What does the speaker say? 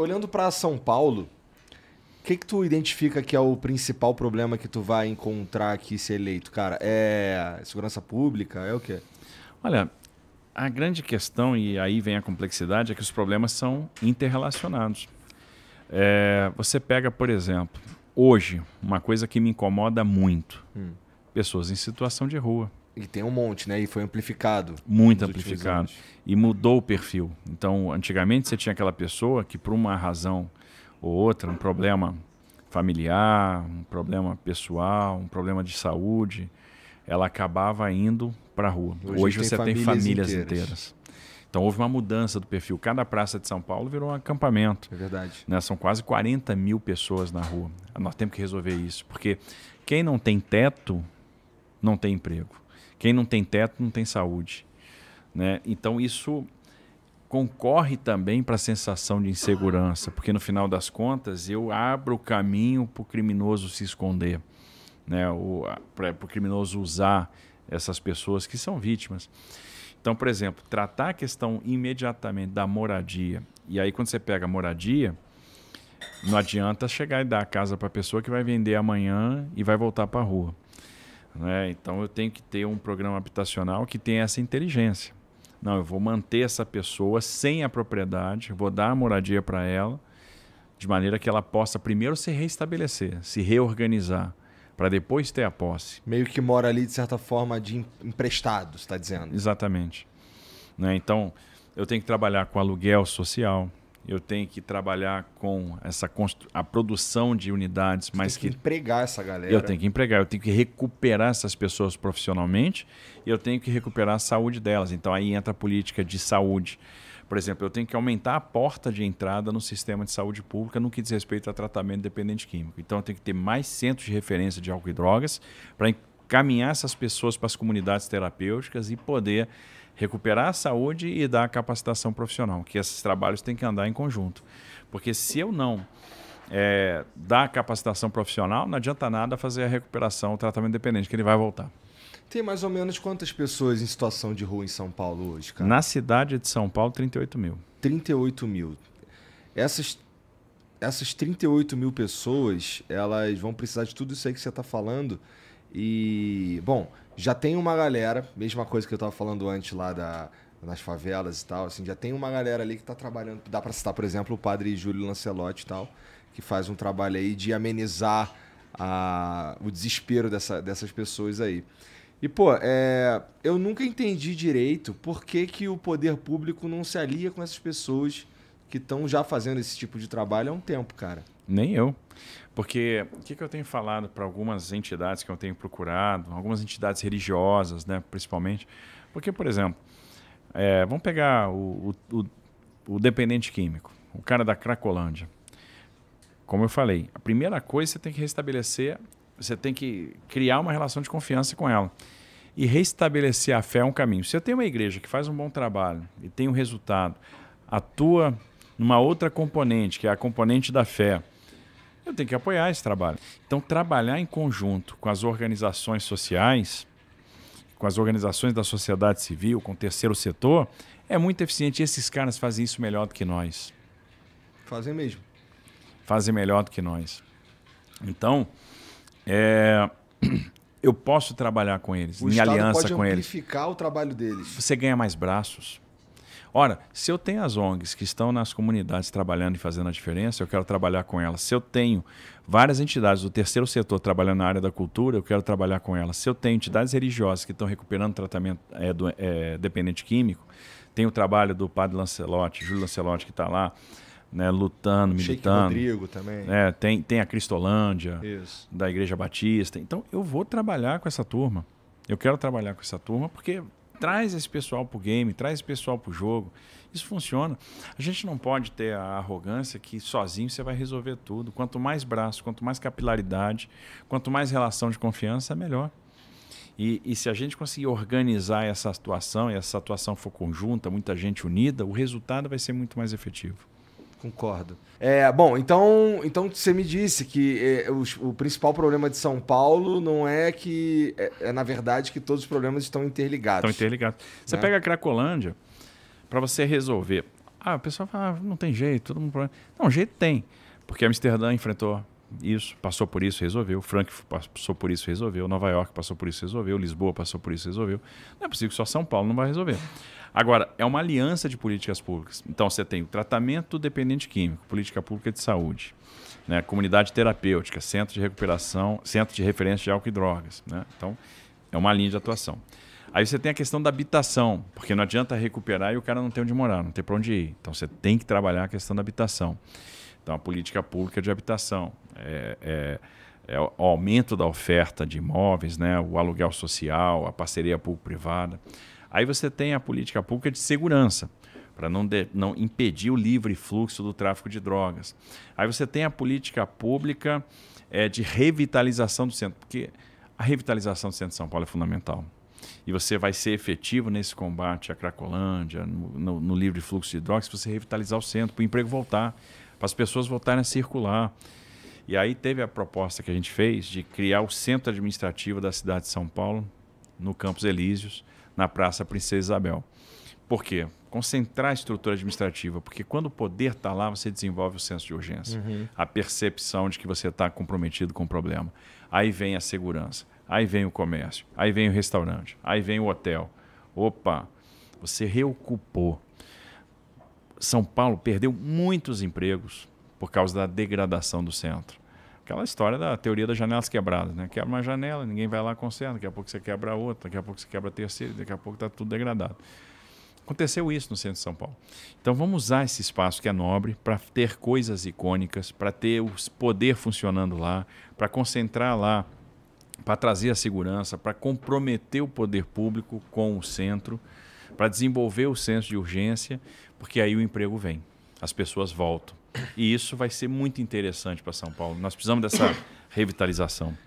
olhando para São Paulo, o que tu identifica que é o principal problema que tu vai encontrar aqui se eleito, cara? É segurança pública? É o quê? Olha, a grande questão, e aí vem a complexidade, é que os problemas são interrelacionados. Você pega, por exemplo, hoje, uma coisa que me incomoda muito, pessoas em situação de rua. E tem um monte, né? E foi amplificado. Muito amplificado. E mudou o perfil. Então, antigamente você tinha aquela pessoa que por uma razão ou outra, um problema familiar, um problema pessoal, um problema de saúde, ela acabava indo para a rua. Hoje você tem famílias inteiras. Então houve uma mudança do perfil. Cada praça de São Paulo virou um acampamento. É verdade. Né? São quase 40 mil pessoas na rua. Nós temos que resolver isso. Porque quem não tem teto, não tem emprego. Quem não tem teto, não tem saúde. Né? Então isso concorre também para a sensação de insegurança. Porque no final das contas, eu abro o caminho para o criminoso se esconder. Né? Para o criminoso usar essas pessoas que são vítimas. Então, por exemplo, tratar a questão imediatamente da moradia. E aí, quando você pega a moradia, não adianta chegar e dar a casa para a pessoa que vai vender amanhã e vai voltar para a rua. Né? Então, eu tenho que ter um programa habitacional que tenha essa inteligência. Não, eu vou manter essa pessoa sem a propriedade, vou dar a moradia para ela, de maneira que ela possa primeiro se reestabelecer, se reorganizar, para depois ter a posse. Meio que mora ali, de certa forma, de emprestado, você está dizendo. Exatamente. Né? Então, eu tenho que trabalhar com aluguel social, eu tenho que trabalhar com a produção de unidades. Mas que empregar essa galera. Eu tenho que empregar, eu tenho que recuperar essas pessoas profissionalmente e eu tenho que recuperar a saúde delas. Então, aí entra a política de saúde. Por exemplo, eu tenho que aumentar a porta de entrada no sistema de saúde pública no que diz respeito a tratamento dependente químico. Então, eu tenho que ter mais centros de referência de álcool e drogas para encaminhar essas pessoas para as comunidades terapêuticas e poder recuperar a saúde e dar a capacitação profissional, que esses trabalhos têm que andar em conjunto. Porque se eu não dar a capacitação profissional, não adianta nada fazer a recuperação, o tratamento dependente, que ele vai voltar. Tem mais ou menos quantas pessoas em situação de rua em São Paulo hoje, cara? Na cidade de São Paulo, 38 mil. 38 mil. Essas 38 mil pessoas, elas vão precisar de tudo isso aí que você está falando. E, bom, já tem uma galera, mesma coisa que eu estava falando antes lá nas favelas e tal, assim, já tem uma galera ali que está trabalhando. Dá para citar, por exemplo, o padre Júlio Lancelotti e tal, que faz um trabalho aí de amenizar o desespero dessas pessoas aí. E, pô, eu nunca entendi direito por que o poder público não se alia com essas pessoas que estão já fazendo esse tipo de trabalho há um tempo, cara. Nem eu. Porque o que eu tenho falado para algumas entidades que eu tenho procurado, algumas entidades religiosas, né, principalmente. Porque, por exemplo, vamos pegar o dependente químico, o cara da Cracolândia. Como eu falei, a primeira coisa você tem que restabelecer, você tem que criar uma relação de confiança com ela. E restabelecer a fé é um caminho. Se eu tenho uma igreja que faz um bom trabalho e tem um resultado, atua numa outra componente, que é a componente da fé, eu tenho que apoiar esse trabalho. Então, trabalhar em conjunto com as organizações sociais, com as organizações da sociedade civil, com o terceiro setor, é muito eficiente. E esses caras fazem isso melhor do que nós. Fazem mesmo. Fazem melhor do que nós. Então, eu posso trabalhar com eles, em aliança com eles. Pode amplificar o trabalho deles. Você ganha mais braços. Ora, se eu tenho as ONGs que estão nas comunidades trabalhando e fazendo a diferença, eu quero trabalhar com elas. Se eu tenho várias entidades do terceiro setor trabalhando na área da cultura, eu quero trabalhar com elas. Se eu tenho entidades religiosas que estão recuperando tratamento dependente químico, tem o trabalho do padre Lancelotti, Júlio Lancelotti, que está lá, né, lutando, militando. Sheik Rodrigo também. Tem a Cristolândia, isso, da Igreja Batista. Então, eu vou trabalhar com essa turma. Eu quero trabalhar com essa turma porque traz esse pessoal para o game, traz esse pessoal para o jogo. Isso funciona. A gente não pode ter a arrogância que sozinho você vai resolver tudo. Quanto mais braço, quanto mais capilaridade, quanto mais relação de confiança, melhor. E se a gente conseguir organizar essa atuação, e essa atuação for conjunta, muita gente unida, o resultado vai ser muito mais efetivo. Concordo. Bom, então você me disse que o principal problema de São Paulo não é que... na verdade, que todos os problemas estão interligados. Estão interligados. Você pega a Cracolândia, para você resolver o pessoal fala, não tem jeito, todo mundo problema. Não, jeito tem, porque Amsterdã enfrentou isso, passou por isso, resolveu. Frankfurt passou por isso, resolveu. Nova York passou por isso, resolveu. Lisboa passou por isso, resolveu. Não é possível que só São Paulo não vai resolver. Agora, é uma aliança de políticas públicas. Então, você tem o tratamento dependente químico, política pública de saúde, né? Comunidade terapêutica, centro de recuperação, centro de referência de álcool e drogas, né? Então, é uma linha de atuação. Aí você tem a questão da habitação, porque não adianta recuperar e o cara não tem onde morar, não tem para onde ir. Então, você tem que trabalhar a questão da habitação. Então, a política pública de habitação, é o aumento da oferta de imóveis, né? O aluguel social, a parceria público-privada. Aí você tem a política pública de segurança, para não impedir o livre fluxo do tráfico de drogas. Aí você tem a política pública de revitalização do centro, porque a revitalização do centro de São Paulo é fundamental. E você vai ser efetivo nesse combate à Cracolândia, no livre fluxo de drogas, se você revitalizar o centro, para o emprego voltar, para as pessoas voltarem a circular. E aí teve a proposta que a gente fez de criar o centro administrativo da cidade de São Paulo, no Campos Elíseos, na Praça Princesa Isabel. Por quê? Concentrar a estrutura administrativa, porque quando o poder está lá, você desenvolve o senso de urgência, a percepção de que você está comprometido com o problema. Aí vem a segurança, aí vem o comércio, aí vem o restaurante, aí vem o hotel. Opa, você reocupou. São Paulo perdeu muitos empregos por causa da degradação do centro. Aquela história da teoria das janelas quebradas, né? Quebra uma janela, ninguém vai lá conserta, daqui a pouco você quebra outra, daqui a pouco você quebra a terceira, daqui a pouco está tudo degradado. Aconteceu isso no centro de São Paulo. Então vamos usar esse espaço que é nobre para ter coisas icônicas, para ter o poder funcionando lá, para concentrar lá, para trazer a segurança, para comprometer o poder público com o centro, para desenvolver o senso de urgência, porque aí o emprego vem, as pessoas voltam. E isso vai ser muito interessante para São Paulo. Nós precisamos dessa revitalização.